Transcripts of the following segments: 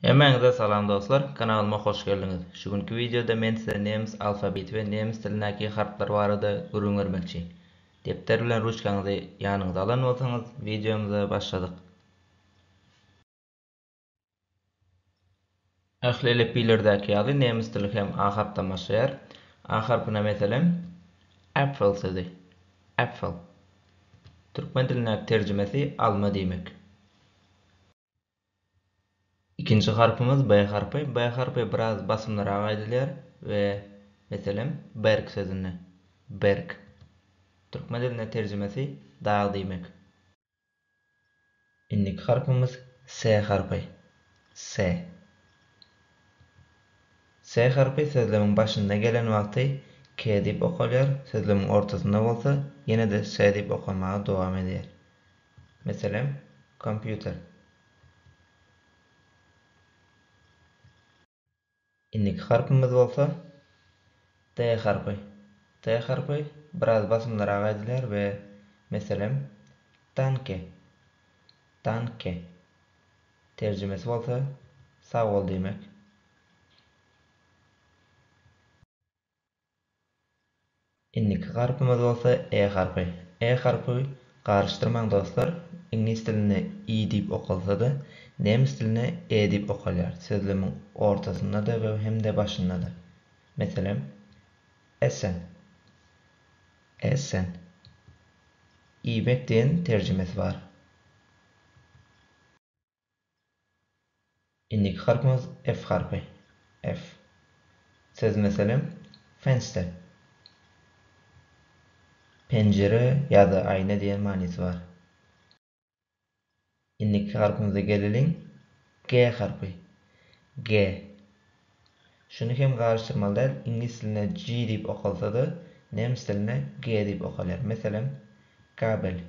Hemmeňize salam dostlar, kanalyma hoş geldiňiz. Şugunky videoda men size nemis alfabeti we nemis tilindäki harflar barada görüňermekçi. Depter bilen ruçkaňyzy ýanyňyza alan bolsaňyz, videomuza başladyk. Ähli elepiýlerdäki ýaly nemis tili hem a harpdan başlaýar. A harpyna meselem apfel sözi. Apfel. Türkmen tilindäki terjimesi alma diýmek. İkinci harfımız B harfi. B harfi biraz basımlara aydılıyor ve mesela berk sözüne. Berk. Türkmen diline tercümesi dağ demek. İndik harfimiz S harfi. S. S harfi sözlemin başında gelen vakti K dip okulyor. Sözlemin ortasında olsa yine de S dip okunmaya devam ediyor. Mesela computer. İndik harfimiz olsa T harfi. T harfi biraz basımlara aydılıyor ve mesela tanke. Tanke. Tercümesi olsa sağ ol demek. İndiki harfimiz olsa E harfi. E harfi karıştırmaň dostlar. İngiliz dilinde i dip okulsa da nemis dilinde e dip okulýar. Sözlemiň ortasında da ve hem de başında da. Mesela esen. Esen. İymek diyen tercümesi var. İndiki harfimiz F harfi. F. Söz mesela fenster. Pencere ya da ayna diyen manisi var. İndiki harfimize gelelim. G harfi. G. Şunu hem karıştırmalı değil. İngiliz diline G deyip okulsa da nemis diline G deyip okulur. Mesela kabel.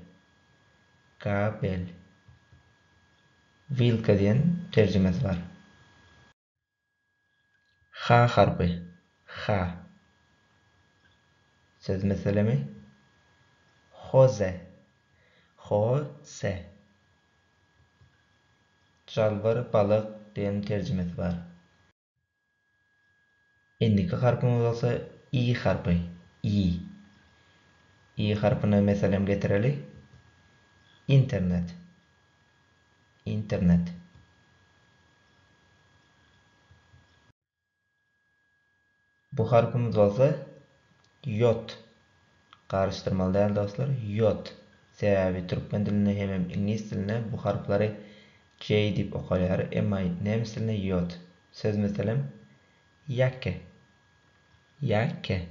Kabel. Vilka diyen tercümesi var. H harfi. H. Söz meselemi Jose. Jose. Çalvar balık diyen tercümesi var. İndiki harfimiz olsa I harfi. I. I harfine meselem getireli. İnternet. İnternet. Bu harfimiz olsa yot. Karıştırmalı değil dostlar. Yot. Sebebi Türkmen diline hem İngiliz diline bu harfleri J dip okulýar. Emma nemis diline yot. Söz meselem yakke. Yakke.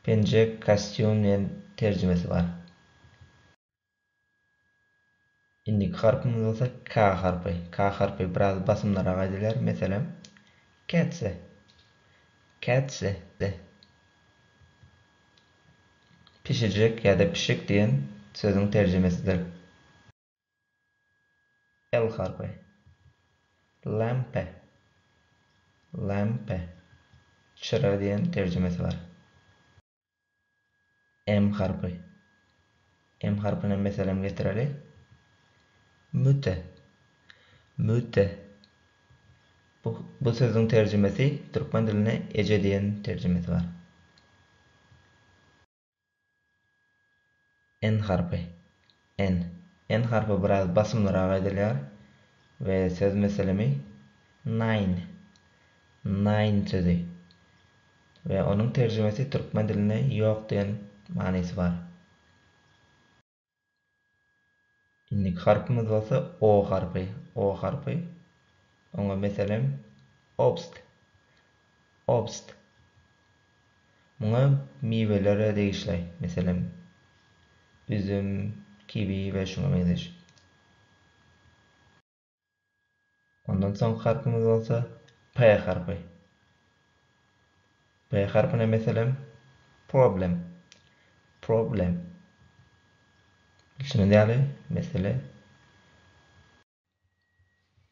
Pence kostüm diyen tercümesi var. İndik harfimiz olsa K harfi. K harfi biraz basımlara aydılır. Mesela ketse. Ketse. Pişecek ya da pişik diyen sözün tercümesidir. L harfi. Lampe. Lampe. Çıra diyen tercümesi var. M harfi. M harfine meselem getireli. Müte. Müte. Bu sözün tercümesi Türkmen diline Ece diyen tercümesi var. N harfi. N. N harfi biraz basımlara aydılıyor ve söz meselemi nine. Nine sözü. Ve onun tercümesi Türkmen diline yok diyen manisi var. İndik harfimiz olsa O harfi. O harfi. Ona meselem obst. Obst. Buna meyvelere değişler. Mesela üzüm, kivi ve şuna benzer. Ondan sonra harfimiz olsa P harfi. P harfine mesela problem. Problem. Şimdi yani mesela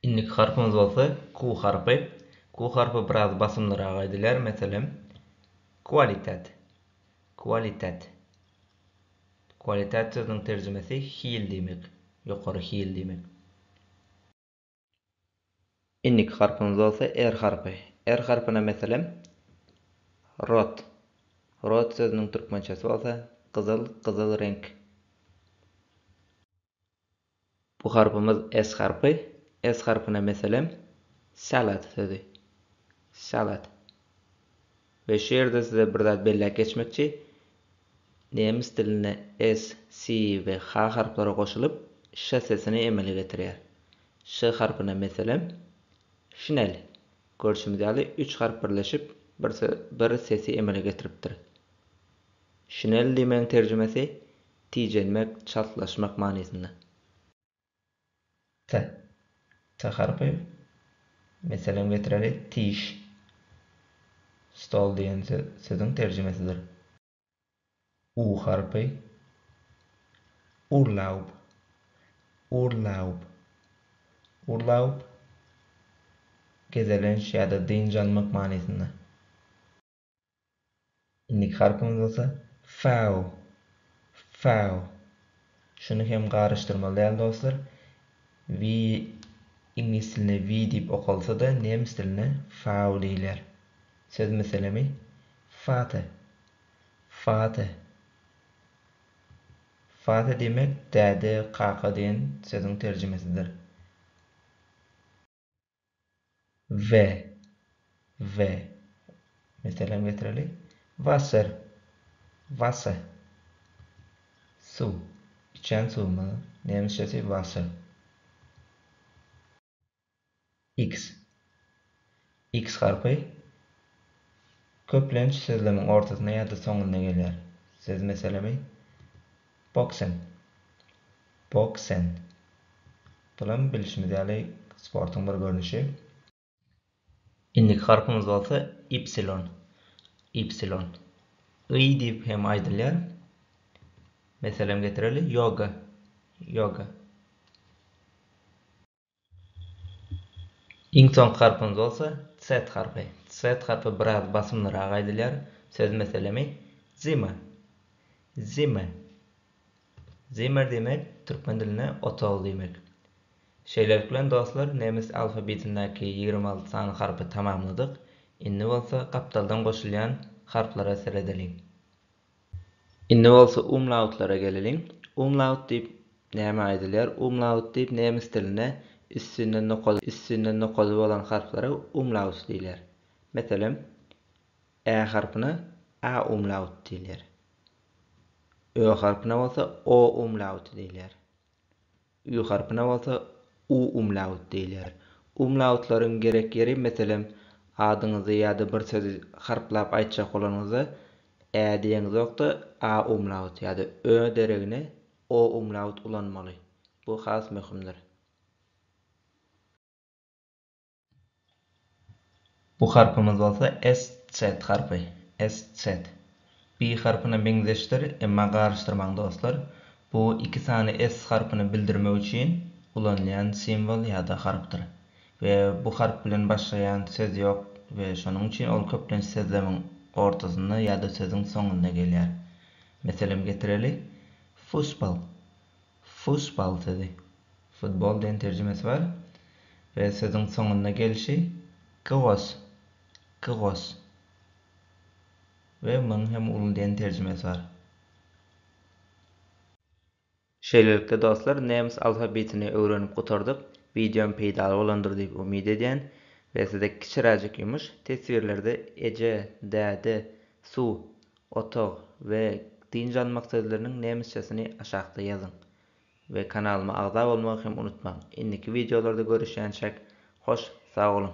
İndik harfimiz olsa Q harfi. Q harfi biraz basımlara aydılır. Mesela kualitet. Kualitet. Kualitet sözünün tercümesi hil demek. Yukarı hil demek. İnnik harfimiz olsa R harfi. R harfine mesela rot. Rot sözünün Türkmençesi olsa kızıl renk. Bu harfimiz S harfi. S harfine mesela salat sözü. Salat. Ve şu yerde size bir zat belli geçmekçi. Nemis diline S, C ve H harfleri koşulup Ş sesini emele getiriyor. Ş harfine mesela şinel. Görüşümüz ýaly 3 harf birleşip bir sesi emele getiripdir. Şinel diýmeň terjimesi tijenmek, çatlaşmak manysynda. T. T harfi mesela getireli tiş. Stol diýen sözüň terjimesidir. U harfi urlaub. Urlaub. Urlaub gezelenş ýa-da dynjalmak manysynda. İnnik harfimiz bolsa fau. Fau. Şunu hem garyşdyrmaly däl dostlar. Vi ingilis diline vi diýip okulsa da nemis diline fau diýler. Söz meselemi fate. Fate. Fate demek däde, kaka diýen sözüň terjimesidir. Ve. Ve. Meselem getireli. Wasser. Wasser. Su. İçen su mu? Nemisçesi Wasser. X. X harfi köplenç sözlemiň ortasyna ýa-da soňuna gelýär. Söz meselemi boxen. Boxen. Bulan bilişimiz ýaly sportyň bir görnüşi. Indik harfimiz bolsa Y. Y. Y diýip hem aýdylýar. Meselem getireli yoga. Yoga. Iň soň harfimiz bolsa Z harfi. Z harfi biraz basymlyrak aýdylýar. Söz meselemi zima. Zima. Zimmer demek türkmen diline otog demek. Şeýlelik bilen dostlar nemis alfabetindäki 26 sany harfy tamamladyk. Indi bolsa gapdaldan goşulýan harflara seredelim. Indi bolsa umlautlara gelelim. Umlaut diýip näme aýdylýar? Umlaut diýip nemis diline üstünden nokol bolan harflara umlaut diýler. Meselem E harfyna A umlaut diýler. Ö harfyna bolsa O umlaut diýler. Ü harfyna bolsa U umlaut diýler. Umlautlaryň gerek ýeri meselem adyňyzy ýa-da bir sözi harflap aýtjak bolanyňyzda E diýeniz ýokda A umlaut ýa-da Ö deregine O umlaut ulanmaly. Bu has möhümdir. Bu harfimiz bolsa SZ harfi. SZ. B harfyna beňzeşdir, emma garyşdyrmaň dostlar. Bu iki sany S harfyny bildirmek üçin ulanýan simbol ýa-da harfdyr. Ve bu harf bilen başlaýan söz ýok ve şonuň üçin ol köplenç sözlemiň ortasynda ýa-da sözüň soňunda gelýär. Meselem getireli fußball. Fußball sözi. Futbol diýen terjimesi bar ve sözüň soňunda gelişi groß. Groß. Ve munyň hem ulun diýen terjimesi bar. Şeýlelikle dostlar nemis alfabetini öwrenip gutardyk. Videom peýdaly bolandyr diýip umyt edýän we size kiçiräjik ýumyş tesbirlerde eje, däde, su, otog we dynjalmak sözleriniň nemisçesini aşagda ýazyň. Ve kanalyma agza bolmagy hem unutmaň. Indiki videolarda görüşýänçek hoş, sag bolun.